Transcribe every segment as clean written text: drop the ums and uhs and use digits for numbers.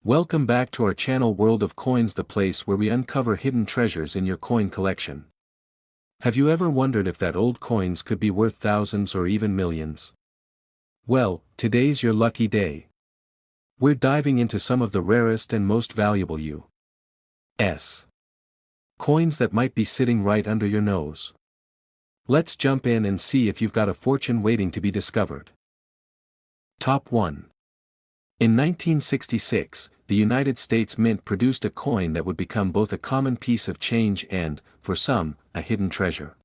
Welcome back to our channel World of Coins, the place where we uncover hidden treasures in your coin collection. Have you ever wondered if that old coins could be worth thousands or even millions? Well, today's your lucky day. We're diving into some of the rarest and most valuable U.S. coins that might be sitting right under your nose. Let's jump in and see if you've got a fortune waiting to be discovered. Top 1. In 1966, the United States Mint produced a coin that would become both a common piece of change and, for some, a hidden treasure.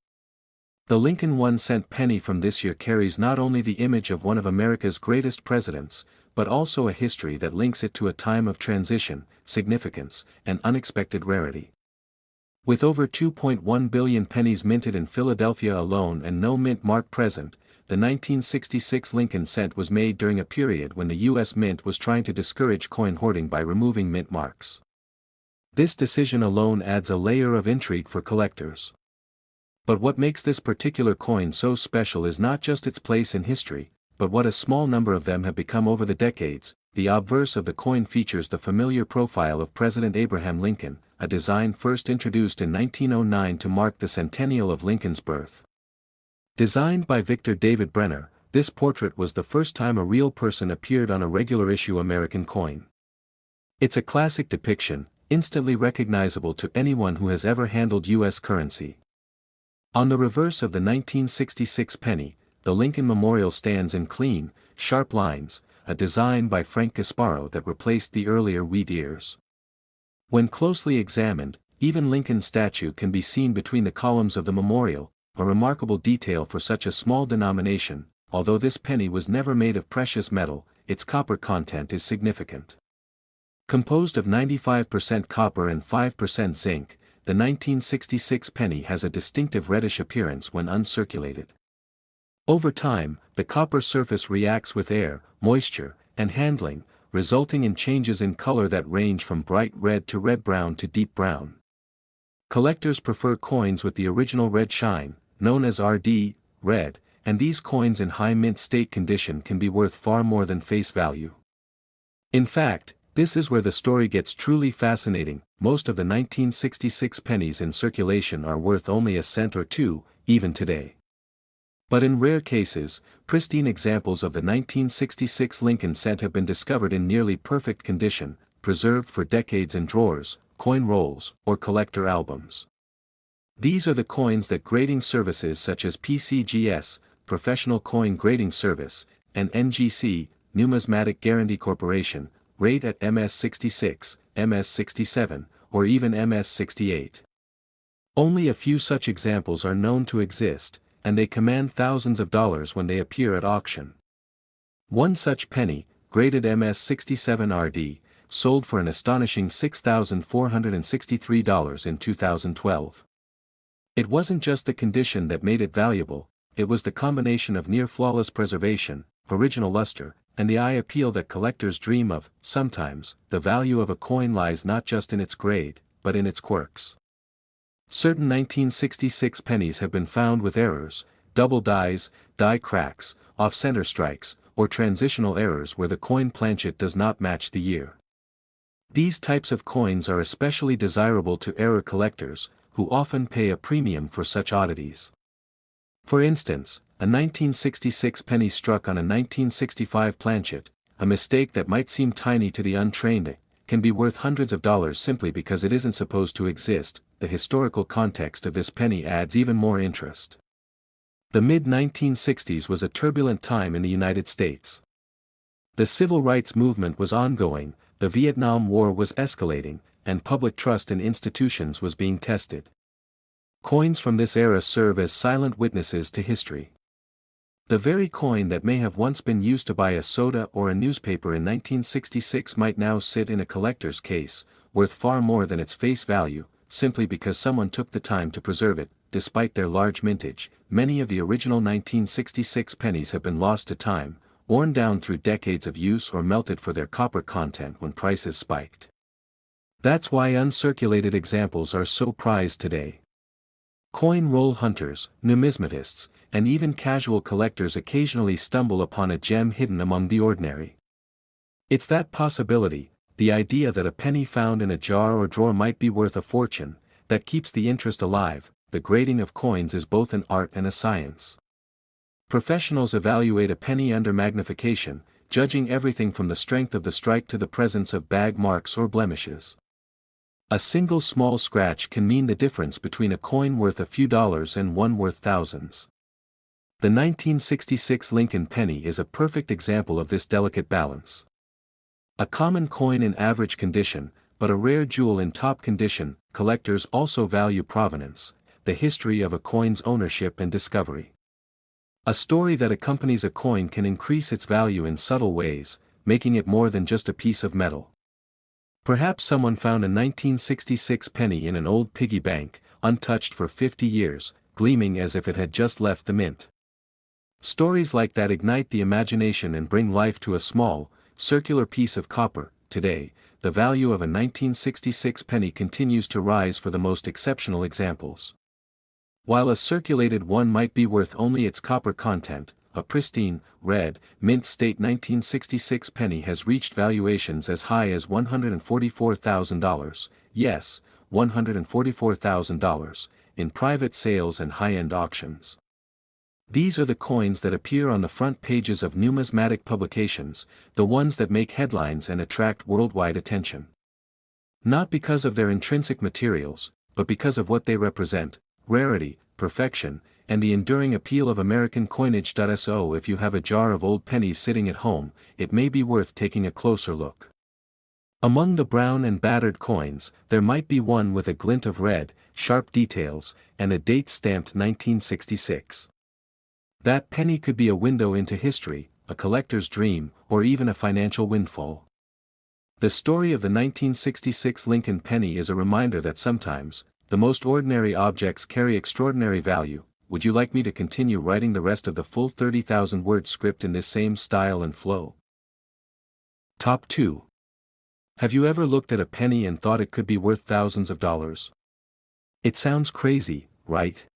The Lincoln 1-cent penny from this year carries not only the image of one of America's greatest presidents, but also a history that links it to a time of transition, significance, and unexpected rarity. With over 2.1 billion pennies minted in Philadelphia alone and no mint mark present, the 1966 Lincoln cent was made during a period when the U.S. Mint was trying to discourage coin hoarding by removing mint marks. This decision alone adds a layer of intrigue for collectors. But what makes this particular coin so special is not just its place in history, but what a small number of them have become over the decades. The obverse of the coin features the familiar profile of President Abraham Lincoln, a design first introduced in 1909 to mark the centennial of Lincoln's birth. Designed by Victor David Brenner, this portrait was the first time a real person appeared on a regular issue American coin. It's a classic depiction, instantly recognizable to anyone who has ever handled U.S. currency. On the reverse of the 1966 penny, the Lincoln Memorial stands in clean, sharp lines, a design by Frank Gasparo that replaced the earlier wheat ears. When closely examined, even Lincoln's statue can be seen between the columns of the memorial, a remarkable detail for such a small denomination. Although this penny was never made of precious metal, its copper content is significant. Composed of 95% copper and 5% zinc, the 1966 penny has a distinctive reddish appearance when uncirculated. Over time, the copper surface reacts with air, moisture, and handling, resulting in changes in color that range from bright red to red-brown to deep brown. Collectors prefer coins with the original red shine, known as RD, red, and these coins in high mint state condition can be worth far more than face value. In fact, this is where the story gets truly fascinating. Most of the 1966 pennies in circulation are worth only a cent or two, even today. But in rare cases, pristine examples of the 1966 Lincoln cent have been discovered in nearly perfect condition, preserved for decades in drawers, coin rolls, or collector albums. These are the coins that grading services such as PCGS, Professional Coin Grading Service, and NGC, Numismatic Guarantee Corporation, rate at MS66, MS67, or even MS68. Only a few such examples are known to exist, and they command thousands of dollars when they appear at auction. One such penny, graded MS67 RD, sold for an astonishing $6,463 in 2012. It wasn't just the condition that made it valuable, it was the combination of near-flawless preservation, original luster, and the eye appeal that collectors dream of. Sometimes, the value of a coin lies not just in its grade, but in its quirks. Certain 1966 pennies have been found with errors, double dies, die cracks, off-center strikes, or transitional errors where the coin planchet does not match the year. These types of coins are especially desirable to error collectors, who often pay a premium for such oddities. For instance, a 1966 penny struck on a 1965 planchet, a mistake that might seem tiny to the untrained, can be worth hundreds of dollars simply because it isn't supposed to exist. The historical context of this penny adds even more interest. The mid-1960s was a turbulent time in the United States. The civil rights movement was ongoing, the Vietnam War was escalating, and public trust in institutions was being tested. Coins from this era serve as silent witnesses to history. The very coin that may have once been used to buy a soda or a newspaper in 1966 might now sit in a collector's case, worth far more than its face value, simply because someone took the time to preserve it. Despite their large mintage, many of the original 1966 pennies have been lost to time, worn down through decades of use, or melted for their copper content when prices spiked. That's why uncirculated examples are so prized today. Coin roll hunters, numismatists, and even casual collectors occasionally stumble upon a gem hidden among the ordinary. It's that possibility, the idea that a penny found in a jar or drawer might be worth a fortune, that keeps the interest alive. The grading of coins is both an art and a science. Professionals evaluate a penny under magnification, judging everything from the strength of the strike to the presence of bag marks or blemishes. A single small scratch can mean the difference between a coin worth a few dollars and one worth thousands. The 1966 Lincoln penny is a perfect example of this delicate balance. A common coin in average condition, but a rare jewel in top condition. Collectors also value provenance, the history of a coin's ownership and discovery. A story that accompanies a coin can increase its value in subtle ways, making it more than just a piece of metal. Perhaps someone found a 1966 penny in an old piggy bank, untouched for 50 years, gleaming as if it had just left the mint. Stories like that ignite the imagination and bring life to a small, circular piece of copper. Today, the value of a 1966 penny continues to rise for the most exceptional examples. While a circulated one might be worth only its copper content, a pristine, red, mint state 1966 penny has reached valuations as high as $144,000, yes, $144,000, in private sales and high-end auctions. These are the coins that appear on the front pages of numismatic publications, the ones that make headlines and attract worldwide attention. Not because of their intrinsic materials, but because of what they represent: rarity, perfection, and the enduring appeal of American coinage. So if you have a jar of old pennies sitting at home, it may be worth taking a closer look. Among the brown and battered coins, there might be one with a glint of red, sharp details, and a date stamped 1966. That penny could be a window into history, a collector's dream, or even a financial windfall. The story of the 1966 Lincoln penny is a reminder that sometimes, the most ordinary objects carry extraordinary value. Would you like me to continue writing the rest of the full 30,000-word script in this same style and flow? Top 2. Have you ever looked at a penny and thought it could be worth thousands of dollars? It sounds crazy, right?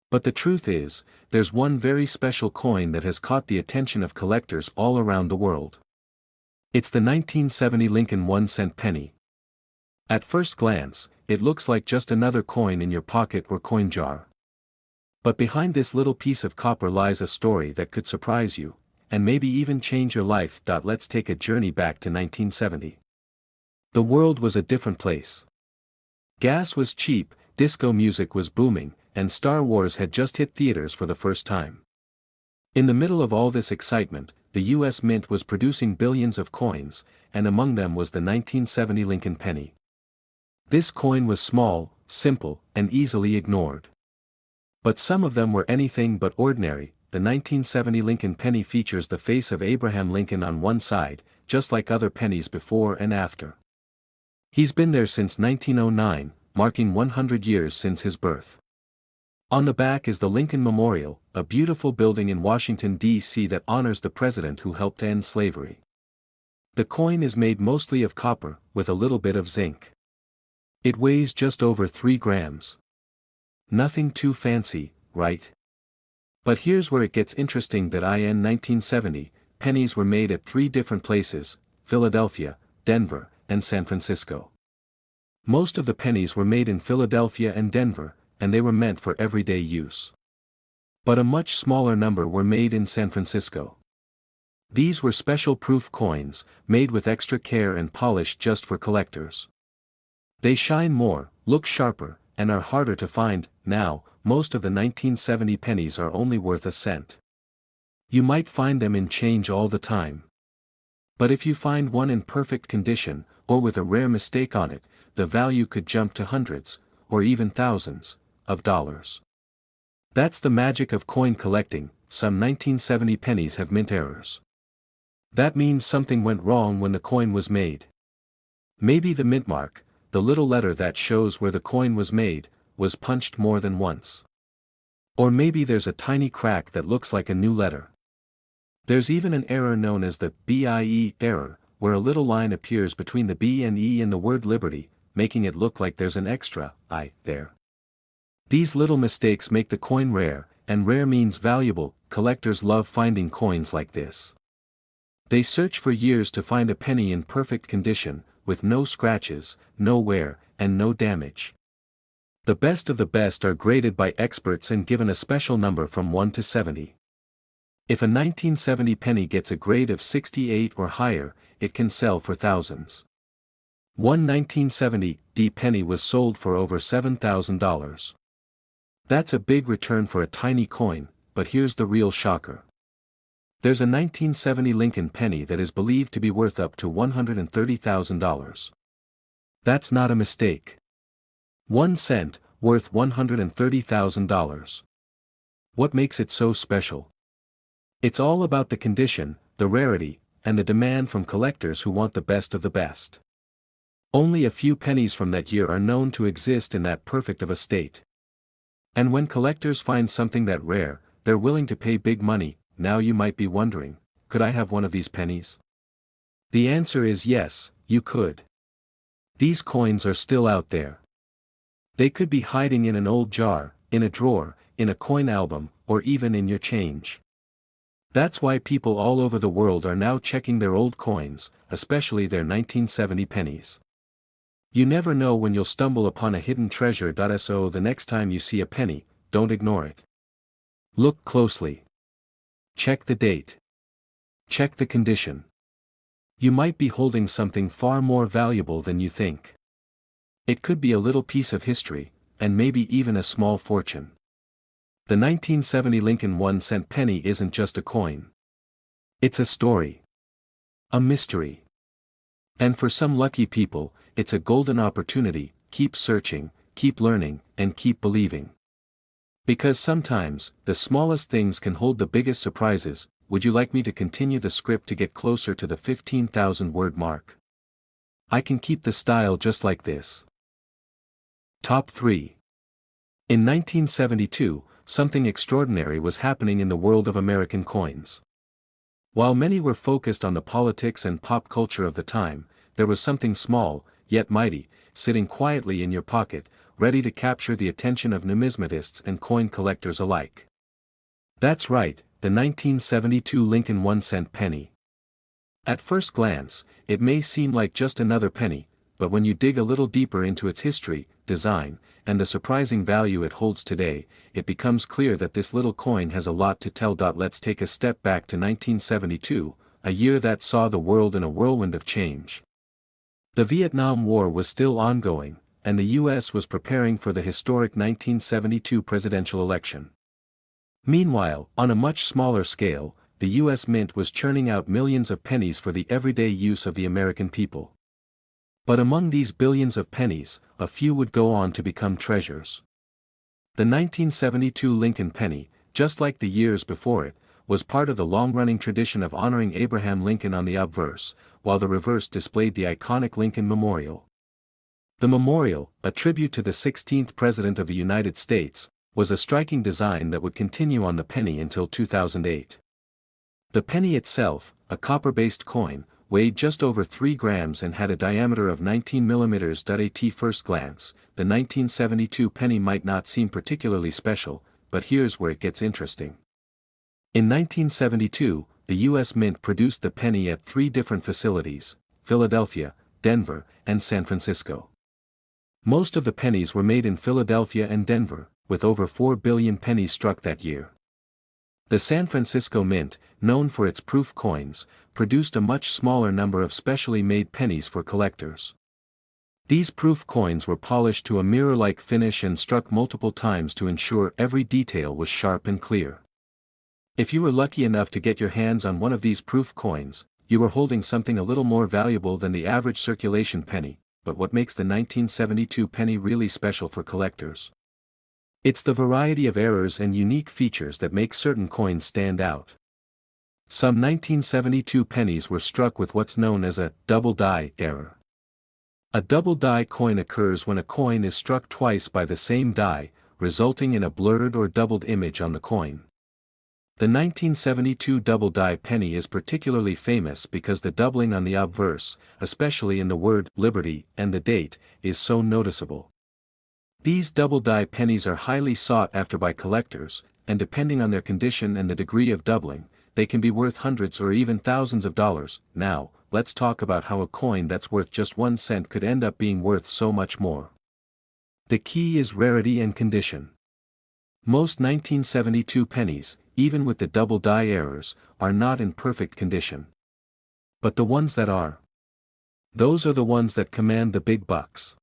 But the truth is, there's one very special coin that has caught the attention of collectors all around the world. It's the 1970 Lincoln 1-cent penny. At first glance, it looks like just another coin in your pocket or coin jar. But behind this little piece of copper lies a story that could surprise you, and maybe even change your life. Let's take a journey back to 1970. The world was a different place. Gas was cheap, disco music was booming, and Star Wars had just hit theaters for the first time. In the middle of all this excitement, the U.S. Mint was producing billions of coins, and among them was the 1970 Lincoln penny. This coin was small, simple, and easily ignored. But some of them were anything but ordinary. The 1970 Lincoln penny features the face of Abraham Lincoln on one side, just like other pennies before and after. He's been there since 1909, marking 100 years since his birth. On the back is the Lincoln Memorial, a beautiful building in Washington, D.C. that honors the president who helped end slavery. The coin is made mostly of copper, with a little bit of zinc. It weighs just over 3 grams. Nothing too fancy, right? But here's where it gets interesting. In 1970, pennies were made at 3 different places: Philadelphia, Denver, and San Francisco. Most of the pennies were made in Philadelphia and Denver, and they were meant for everyday use. But a much smaller number were made in San Francisco. These were special proof coins, made with extra care and polish just for collectors. They shine more, look sharper, and are harder to find. Now, most of the 1970 pennies are only worth a cent. You might find them in change all the time. But if you find one in perfect condition, or with a rare mistake on it, the value could jump to hundreds, or even thousands, of dollars. That's the magic of coin collecting. Some 1970 pennies have mint errors. That means something went wrong when the coin was made. Maybe the mint mark, the little letter that shows where the coin was made, was punched more than once. Or maybe there's a tiny crack that looks like a new letter. There's even an error known as the BIE error, where a little line appears between the B and E in the word liberty, making it look like there's an extra I there. These little mistakes make the coin rare, and rare means valuable. Collectors love finding coins like this. They search for years to find a penny in perfect condition, with no scratches, no wear, and no damage. The best of the best are graded by experts and given a special number from 1 to 70. If a 1970 penny gets a grade of 68 or higher, it can sell for thousands. One 1970 penny was sold for over $7,000. That's a big return for a tiny coin, but here's the real shocker. There's a 1970 Lincoln penny that is believed to be worth up to $130,000. That's not a mistake. 1 cent, worth $130,000. What makes it so special? It's all about the condition, the rarity, and the demand from collectors who want the best of the best. Only a few pennies from that year are known to exist in that perfect of a state. And when collectors find something that rare, they're willing to pay big money. Now you might be wondering, could I have one of these pennies? The answer is yes, you could. These coins are still out there. They could be hiding in an old jar, in a drawer, in a coin album, or even in your change. That's why people all over the world are now checking their old coins, especially their 1970 pennies. You never know when you'll stumble upon a hidden treasure. So the next time you see a penny, don't ignore it. Look closely. Check the date. Check the condition. You might be holding something far more valuable than you think. It could be a little piece of history, and maybe even a small fortune. The 1970 Lincoln 1-cent penny isn't just a coin. It's a story. A mystery. And for some lucky people, it's a golden opportunity. Keep searching, keep learning, and keep believing. Because sometimes, the smallest things can hold the biggest surprises. Would you like me to continue the script to get closer to the 15,000-word mark? I can keep the style just like this. Top 3. In 1972, something extraordinary was happening in the world of American coins. While many were focused on the politics and pop culture of the time, there was something small, yet mighty, sitting quietly in your pocket, ready to capture the attention of numismatists and coin collectors alike. That's right, the 1972 Lincoln 1-cent penny. At first glance, it may seem like just another penny, but when you dig a little deeper into its history, design, and the surprising value it holds today, it becomes clear that this little coin has a lot to tell. Let's take a step back to 1972, a year that saw the world in a whirlwind of change. The Vietnam War was still ongoing, and the U.S. was preparing for the historic 1972 presidential election. Meanwhile, on a much smaller scale, the U.S. Mint was churning out millions of pennies for the everyday use of the American people. But among these billions of pennies, a few would go on to become treasures. The 1972 Lincoln penny, just like the years before it, was part of the long-running tradition of honoring Abraham Lincoln on the obverse, while the reverse displayed the iconic Lincoln Memorial. The memorial, a tribute to the 16th President of the United States, was a striking design that would continue on the penny until 2008. The penny itself, a copper-based coin, weighed just over 3 grams and had a diameter of 19 millimeters. At first glance, the 1972 penny might not seem particularly special, but here's where it gets interesting. In 1972, the U.S. Mint produced the penny at 3 different facilities: Philadelphia, Denver, and San Francisco. Most of the pennies were made in Philadelphia and Denver, with over 4 billion pennies struck that year. The San Francisco Mint, known for its proof coins, produced a much smaller number of specially made pennies for collectors. These proof coins were polished to a mirror-like finish and struck multiple times to ensure every detail was sharp and clear. If you were lucky enough to get your hands on one of these proof coins, you were holding something a little more valuable than the average circulation penny. But what makes the 1972 penny really special for collectors? It's the variety of errors and unique features that make certain coins stand out. Some 1972 pennies were struck with what's known as a double die error. A double die coin occurs when a coin is struck twice by the same die, resulting in a blurred or doubled image on the coin. The 1972 double die penny is particularly famous because the doubling on the obverse, especially in the word liberty and the date, is so noticeable. These double die pennies are highly sought after by collectors, and depending on their condition and the degree of doubling, they can be worth hundreds or even thousands of dollars. Now, let's talk about how a coin that's worth just 1 cent could end up being worth so much more. The key is rarity and condition. Most 1972 pennies, even with the double die errors, are not in perfect condition. But the ones that are, those are the ones that command the big bucks.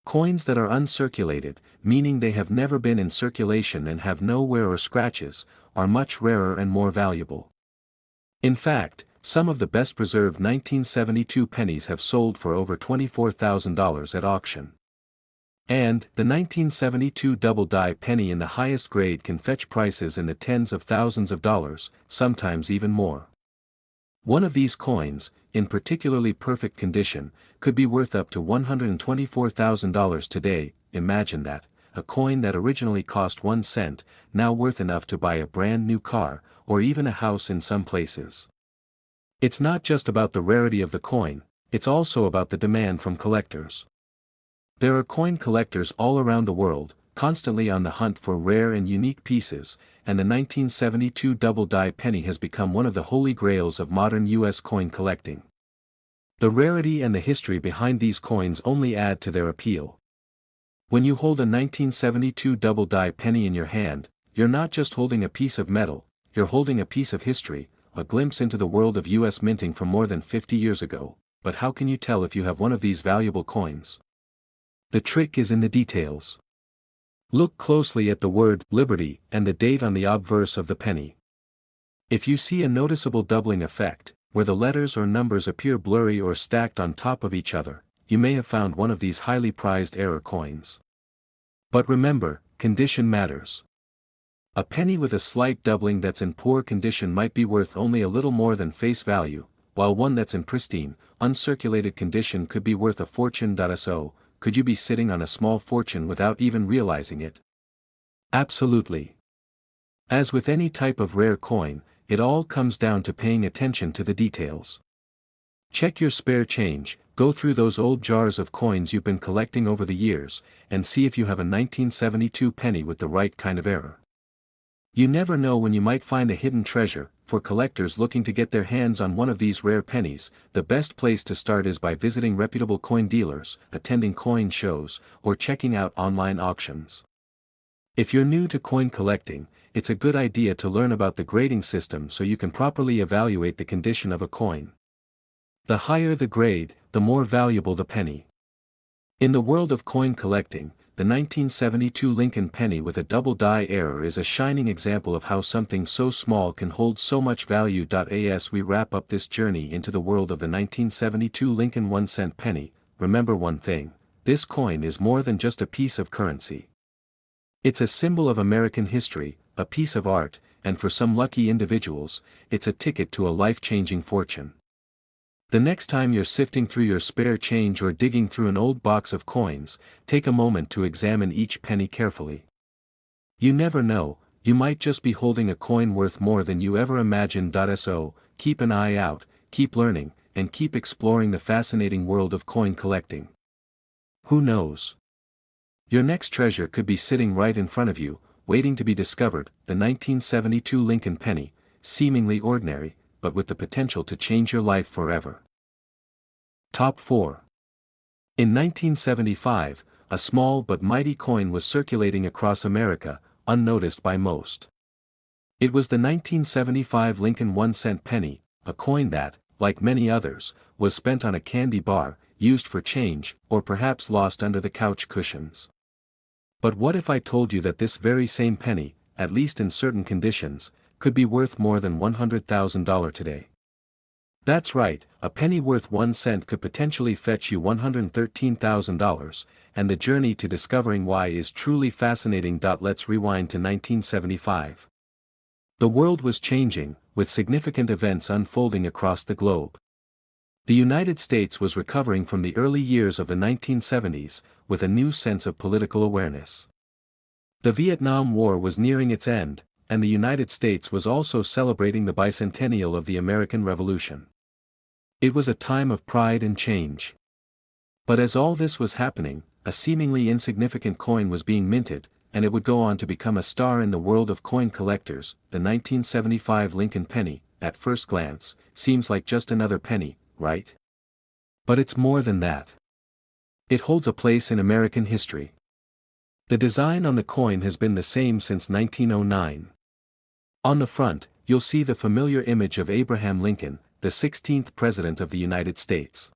Coins that are uncirculated, meaning they have never been in circulation and have no wear or scratches, are much rarer and more valuable. In fact, some of the best preserved 1972 pennies have sold for over $24,000 at auction. And, the 1972 double-die penny in the highest grade can fetch prices in the tens of thousands of dollars, sometimes even more. One of these coins, in particularly perfect condition, could be worth up to $124,000 today. Imagine that, a coin that originally cost 1 cent, now worth enough to buy a brand new car, or even a house in some places. It's not just about the rarity of the coin, it's also about the demand from collectors. There are coin collectors all around the world, constantly on the hunt for rare and unique pieces, and the 1972 double-die penny has become one of the holy grails of modern U.S. coin collecting. The rarity and the history behind these coins only add to their appeal. When you hold a 1972 double-die penny in your hand, you're not just holding a piece of metal, you're holding a piece of history, a glimpse into the world of U.S. minting from more than 50 years ago. But how can you tell if you have one of these valuable coins? The trick is in the details. Look closely at the word "Liberty" and the date on the obverse of the penny. If you see a noticeable doubling effect, where the letters or numbers appear blurry or stacked on top of each other, you may have found one of these highly prized error coins. But remember, condition matters. A penny with a slight doubling that's in poor condition might be worth only a little more than face value, while one that's in pristine, uncirculated condition could be worth a fortune. So, could you be sitting on a small fortune without even realizing it? Absolutely. As with any type of rare coin, it all comes down to paying attention to the details. Check your spare change, go through those old jars of coins you've been collecting over the years, and see if you have a 1972 penny with the right kind of error. You never know when you might find a hidden treasure. For collectors looking to get their hands on one of these rare pennies, the best place to start is by visiting reputable coin dealers, attending coin shows, or checking out online auctions. If you're new to coin collecting, it's a good idea to learn about the grading system so you can properly evaluate the condition of a coin. The higher the grade, the more valuable the penny. In the world of coin collecting, the 1972 Lincoln penny with a double die error is a shining example of how something so small can hold so much value. As we wrap up this journey into the world of the 1972 Lincoln 1-cent penny, remember one thing: this coin is more than just a piece of currency. It's a symbol of American history, a piece of art, and for some lucky individuals, it's a ticket to a life-changing fortune. The next time you're sifting through your spare change or digging through an old box of coins, take a moment to examine each penny carefully. You never know, you might just be holding a coin worth more than you ever imagined. So, keep an eye out, keep learning, and keep exploring the fascinating world of coin collecting. Who knows? Your next treasure could be sitting right in front of you, waiting to be discovered. The 1972 Lincoln penny, seemingly ordinary, but with the potential to change your life forever. Top 4. In 1975, a small but mighty coin was circulating across America, unnoticed by most. It was the 1975 Lincoln 1-cent penny, a coin that, like many others, was spent on a candy bar, used for change, or perhaps lost under the couch cushions. But what if I told you that this very same penny, at least in certain conditions, could be worth more than $100,000 today? That's right, a penny worth 1 cent could potentially fetch you $113,000, and the journey to discovering why is truly fascinating. Let's rewind to 1975. The world was changing, with significant events unfolding across the globe. The United States was recovering from the early years of the 1970s, with a new sense of political awareness. The Vietnam War was nearing its end, and the United States was also celebrating the bicentennial of the American Revolution. It was a time of pride and change. But as all this was happening, a seemingly insignificant coin was being minted, and it would go on to become a star in the world of coin collectors. The 1975 Lincoln penny, at first glance, seems like just another penny, right? But it's more than that. It holds a place in American history. The design on the coin has been the same since 1909. On the front, you'll see the familiar image of Abraham Lincoln, the 16th President of the United States.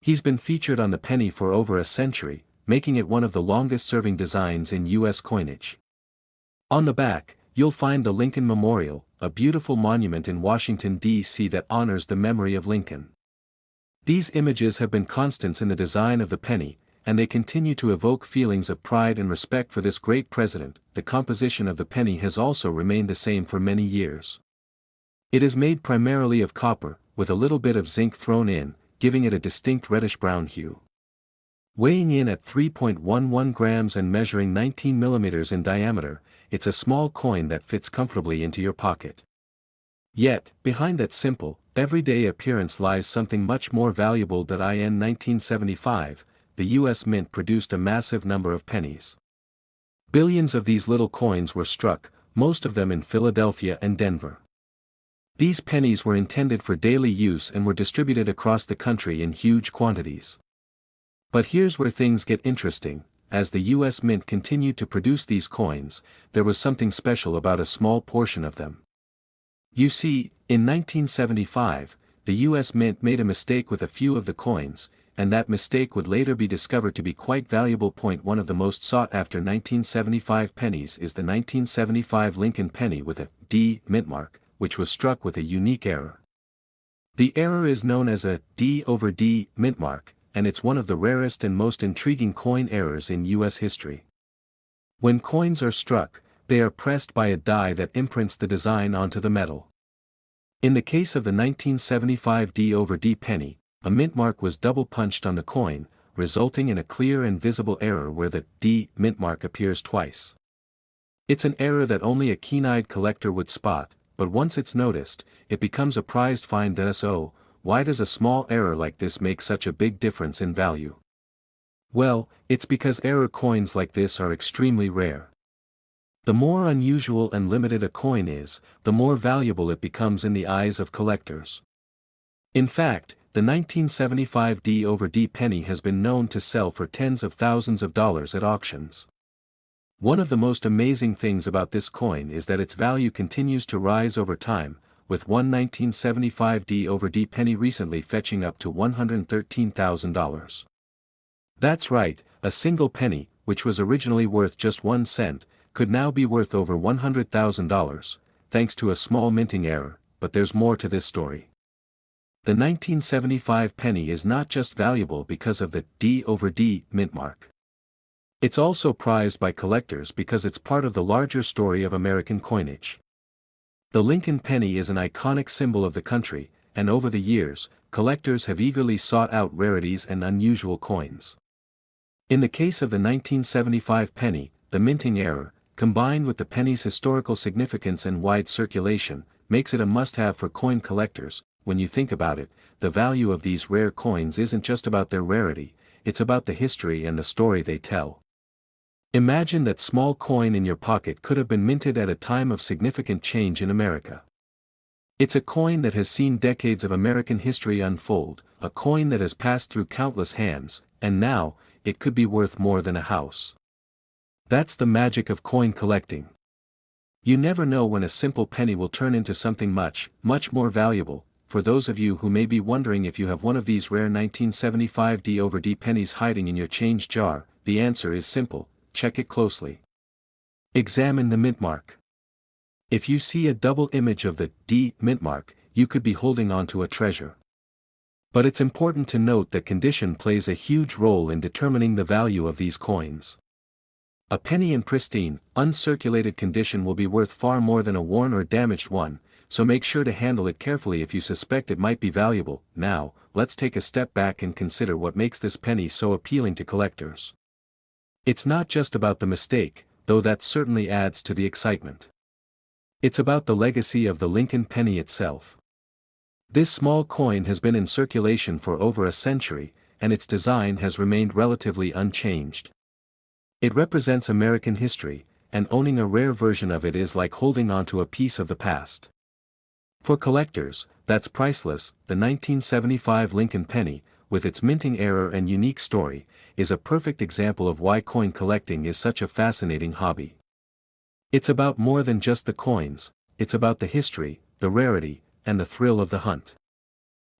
He's been featured on the penny for over a century, making it one of the longest-serving designs in U.S. coinage. On the back, you'll find the Lincoln Memorial, a beautiful monument in Washington, D.C. that honors the memory of Lincoln. These images have been constants in the design of the penny, and they continue to evoke feelings of pride and respect for this great president. The composition of the penny has also remained the same for many years. It is made primarily of copper, with a little bit of zinc thrown in, giving it a distinct reddish-brown hue. Weighing in at 3.11 grams and measuring 19 millimeters in diameter, it's a small coin that fits comfortably into your pocket. Yet, behind that simple, everyday appearance lies something much more valuable. In 1975, the U.S. Mint produced a massive number of pennies. Billions of these little coins were struck, most of them in Philadelphia and Denver. These pennies were intended for daily use and were distributed across the country in huge quantities. But here's where things get interesting. As the U.S. Mint continued to produce these coins, there was something special about a small portion of them. You see, in 1975, the U.S. Mint made a mistake with a few of the coins, and that mistake would later be discovered to be quite valuable. One of the most sought-after 1975 pennies is the 1975 Lincoln penny with a D mint mark, which was struck with a unique error. The error is known as a D/D mint mark, and it's one of the rarest and most intriguing coin errors in U.S. history. When coins are struck, they are pressed by a die that imprints the design onto the metal. In the case of the 1975 D/D penny, a mint mark was double punched on the coin, resulting in a clear and visible error where the D mint mark appears twice. It's an error that only a keen-eyed collector would spot, but once it's noticed, it becomes a prized find. So, why does a small error like this make such a big difference in value? Well, it's because error coins like this are extremely rare. The more unusual and limited a coin is, the more valuable it becomes in the eyes of collectors. In fact, the 1975 D/D penny has been known to sell for tens of thousands of dollars at auctions. One of the most amazing things about this coin is that its value continues to rise over time, with one 1975 D/D penny recently fetching up to $113,000. That's right, a single penny, which was originally worth just 1 cent, could now be worth over $100,000, thanks to a small minting error. But there's more to this story. The 1975 penny is not just valuable because of the D/D mint mark. It's also prized by collectors because it's part of the larger story of American coinage. The Lincoln penny is an iconic symbol of the country, and over the years, collectors have eagerly sought out rarities and unusual coins. In the case of the 1975 penny, the minting error, combined with the penny's historical significance and wide circulation, makes it a must-have for coin collectors. When you think about it, the value of these rare coins isn't just about their rarity, it's about the history and the story they tell. Imagine that small coin in your pocket could have been minted at a time of significant change in America. It's a coin that has seen decades of American history unfold, a coin that has passed through countless hands, and now, it could be worth more than a house. That's the magic of coin collecting. You never know when a simple penny will turn into something much, much more valuable. For those of you who may be wondering if you have one of these rare 1975 D/D pennies hiding in your change jar, the answer is simple: check it closely. Examine the mint mark. If you see a double image of the D mint mark, you could be holding on to a treasure. But it's important to note that condition plays a huge role in determining the value of these coins. A penny in pristine, uncirculated condition will be worth far more than a worn or damaged one, so make sure to handle it carefully if you suspect it might be valuable. Now, let's take a step back and consider what makes this penny so appealing to collectors. It's not just about the mistake, though that certainly adds to the excitement. It's about the legacy of the Lincoln penny itself. This small coin has been in circulation for over a century, and its design has remained relatively unchanged. It represents American history, and owning a rare version of it is like holding onto a piece of the past. For collectors, that's priceless. The 1975 Lincoln penny, with its minting error and unique story, is a perfect example of why coin collecting is such a fascinating hobby. It's about more than just the coins, it's about the history, the rarity, and the thrill of the hunt.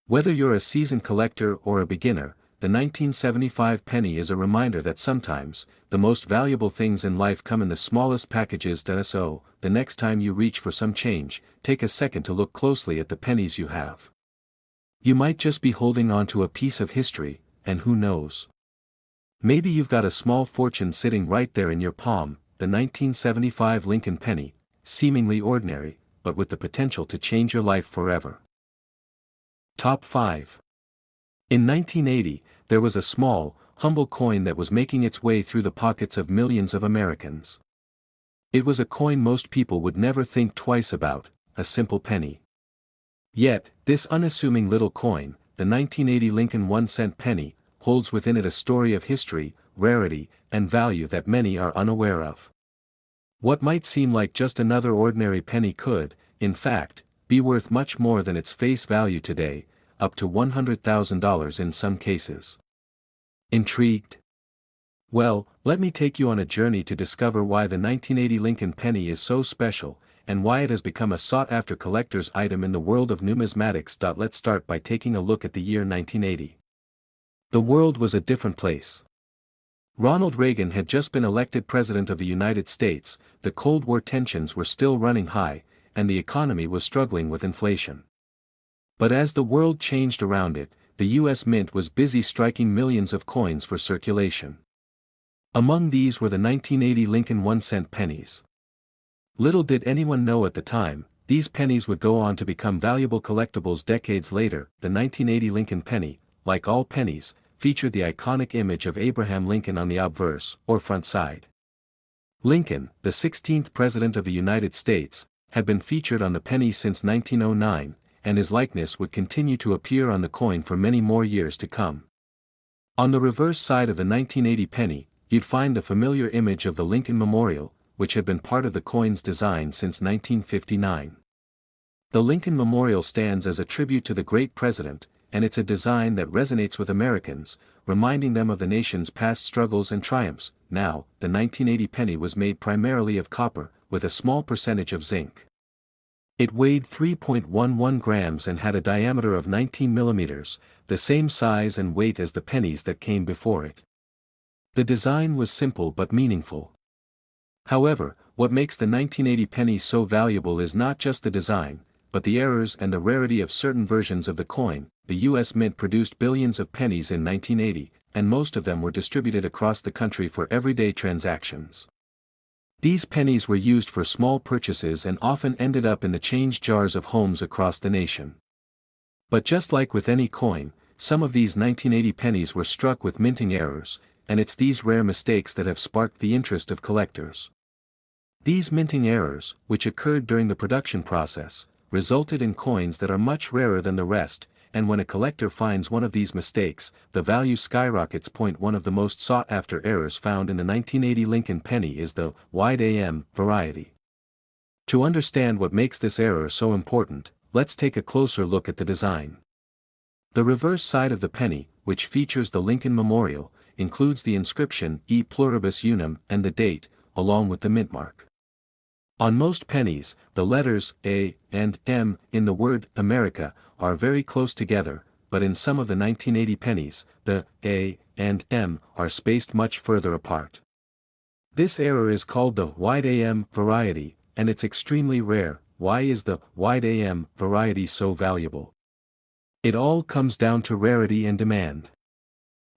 Whether you're a seasoned collector or a beginner, the 1975 penny is a reminder that sometimes, the most valuable things in life come in the smallest packages. So, the next time you reach for some change, take a second to look closely at the pennies you have. You might just be holding on to a piece of history, and who knows? Maybe you've got a small fortune sitting right there in your palm. The 1975 Lincoln penny, seemingly ordinary, but with the potential to change your life forever. Top 5. In 1980, there was a small, humble coin that was making its way through the pockets of millions of Americans. It was a coin most people would never think twice about, a simple penny. Yet, this unassuming little coin, the 1980 Lincoln 1-cent penny, holds within it a story of history, rarity, and value that many are unaware of. What might seem like just another ordinary penny could, in fact, be worth much more than its face value today, up to $100,000 in some cases. Intrigued? Well, let me take you on a journey to discover why the 1980 Lincoln penny is so special, and why it has become a sought-after collector's item in the world of numismatics. Let's start by taking a look at the year 1980. The world was a different place. Ronald Reagan had just been elected President of the United States, the Cold War tensions were still running high, and the economy was struggling with inflation. But as the world changed around it, the U.S. Mint was busy striking millions of coins for circulation. Among these were the 1980 Lincoln 1-cent pennies. Little did anyone know at the time, these pennies would go on to become valuable collectibles decades later. The 1980 Lincoln penny, like all pennies, featured the iconic image of Abraham Lincoln on the obverse, or front side. Lincoln, the 16th President of the United States, had been featured on the penny since 1909, and his likeness would continue to appear on the coin for many more years to come. On the reverse side of the 1980 penny, you'd find the familiar image of the Lincoln Memorial, which had been part of the coin's design since 1959. The Lincoln Memorial stands as a tribute to the great president, and it's a design that resonates with Americans, reminding them of the nation's past struggles and triumphs. Now, the 1980 penny was made primarily of copper, with a small percentage of zinc. It weighed 3.11 grams and had a diameter of 19 millimeters, the same size and weight as the pennies that came before it. The design was simple but meaningful. However, what makes the 1980 penny so valuable is not just the design, but the errors and the rarity of certain versions of the coin. The U.S. Mint produced billions of pennies in 1980, and most of them were distributed across the country for everyday transactions. These pennies were used for small purchases and often ended up in the change jars of homes across the nation. But just like with any coin, some of these 1980 pennies were struck with minting errors, and it's these rare mistakes that have sparked the interest of collectors. These minting errors, which occurred during the production process, resulted in coins that are much rarer than the rest, and when a collector finds one of these mistakes, the value skyrockets. One of the most sought-after errors found in the 1980 Lincoln penny is the wide AM variety. To understand what makes this error so important, let's take a closer look at the design. The reverse side of the penny, which features the Lincoln Memorial, includes the inscription E pluribus unum and the date, along with the mint mark. On most pennies, the letters A and M in the word America are very close together, but in some of the 1980 pennies, the A and M are spaced much further apart. This error is called the wide AM variety, and it's extremely rare. Why is the wide AM variety so valuable? It all comes down to rarity and demand.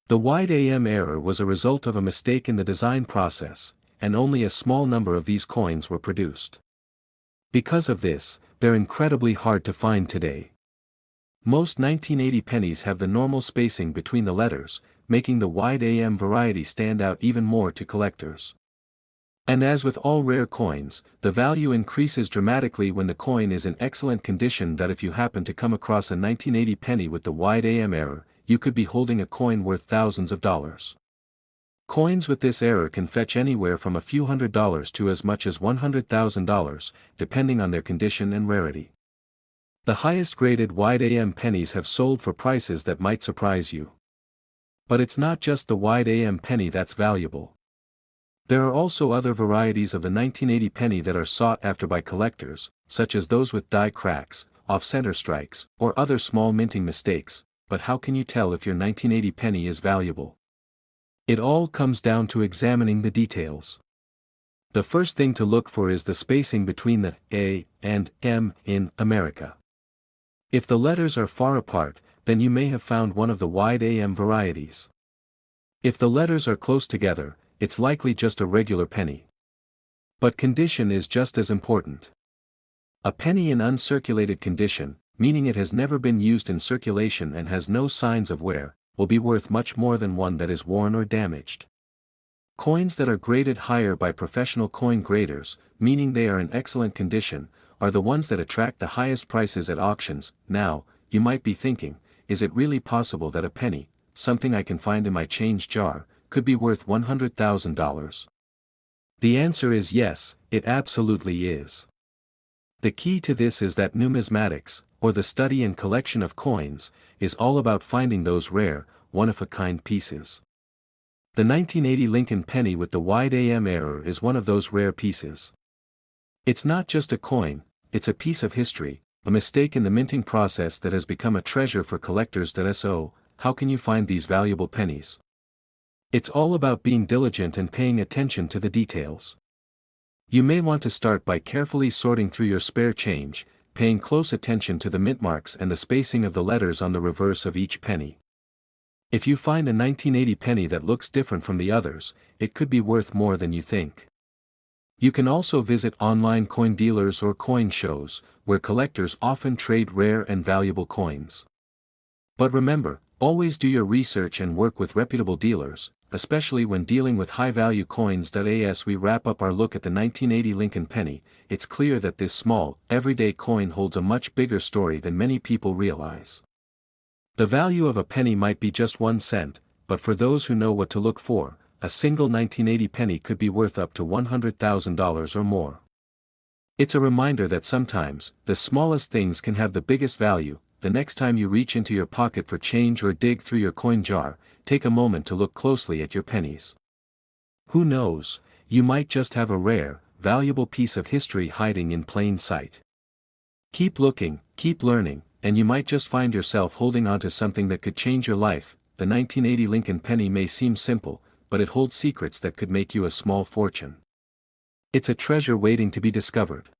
The wide AM error was a result of a mistake in the design process, and only a small number of these coins were produced. Because of this, they're incredibly hard to find today. Most 1980 pennies have the normal spacing between the letters, making the wide AM variety stand out even more to collectors. And as with all rare coins, the value increases dramatically when the coin is in excellent condition. If you happen to come across a 1980 penny with the wide AM error, you could be holding a coin worth thousands of dollars. Coins with this error can fetch anywhere from a few $100s to as much as $100,000, depending on their condition and rarity. The highest graded wide AM pennies have sold for prices that might surprise you. But it's not just the wide AM penny that's valuable. There are also other varieties of the 1980 penny that are sought after by collectors, such as those with die cracks, off-center strikes, or other small minting mistakes. But how can you tell if your 1980 penny is valuable? It all comes down to examining the details. The first thing to look for is the spacing between the A and M in America. If the letters are far apart, then you may have found one of the wide AM varieties. If the letters are close together, it's likely just a regular penny. But condition is just as important. A penny in uncirculated condition, meaning it has never been used in circulation and has no signs of wear, will be worth much more than one that is worn or damaged. Coins that are graded higher by professional coin graders, meaning they are in excellent condition, are the ones that attract the highest prices at auctions. Now, you might be thinking, is it really possible that a penny, something I can find in my change jar, could be worth $100,000? The answer is yes, it absolutely is. The key to this is that numismatics, or the study and collection of coins, is all about finding those rare, one-of-a-kind pieces. The 1980 Lincoln penny with the wide AM error is one of those rare pieces. It's not just a coin, it's a piece of history, a mistake in the minting process that has become a treasure for collectors. So, how can you find these valuable pennies? It's all about being diligent and paying attention to the details. You may want to start by carefully sorting through your spare change, paying close attention to the mint marks and the spacing of the letters on the reverse of each penny. If you find a 1980 penny that looks different from the others, it could be worth more than you think. You can also visit online coin dealers or coin shows, where collectors often trade rare and valuable coins. But remember, always do your research and work with reputable dealers, especially when dealing with high-value coins. As we wrap up our look at the 1980 Lincoln penny, it's clear that this small, everyday coin holds a much bigger story than many people realize. The value of a penny might be just 1 cent, but for those who know what to look for, a single 1980 penny could be worth up to $100,000 or more. It's a reminder that sometimes, the smallest things can have the biggest value. The next time you reach into your pocket for change or dig through your coin jar, take a moment to look closely at your pennies. Who knows, you might just have a rare, valuable piece of history hiding in plain sight. Keep looking, keep learning, and you might just find yourself holding on to something that could change your life. The 1980 Lincoln penny may seem simple, but it holds secrets that could make you a small fortune. It's a treasure waiting to be discovered.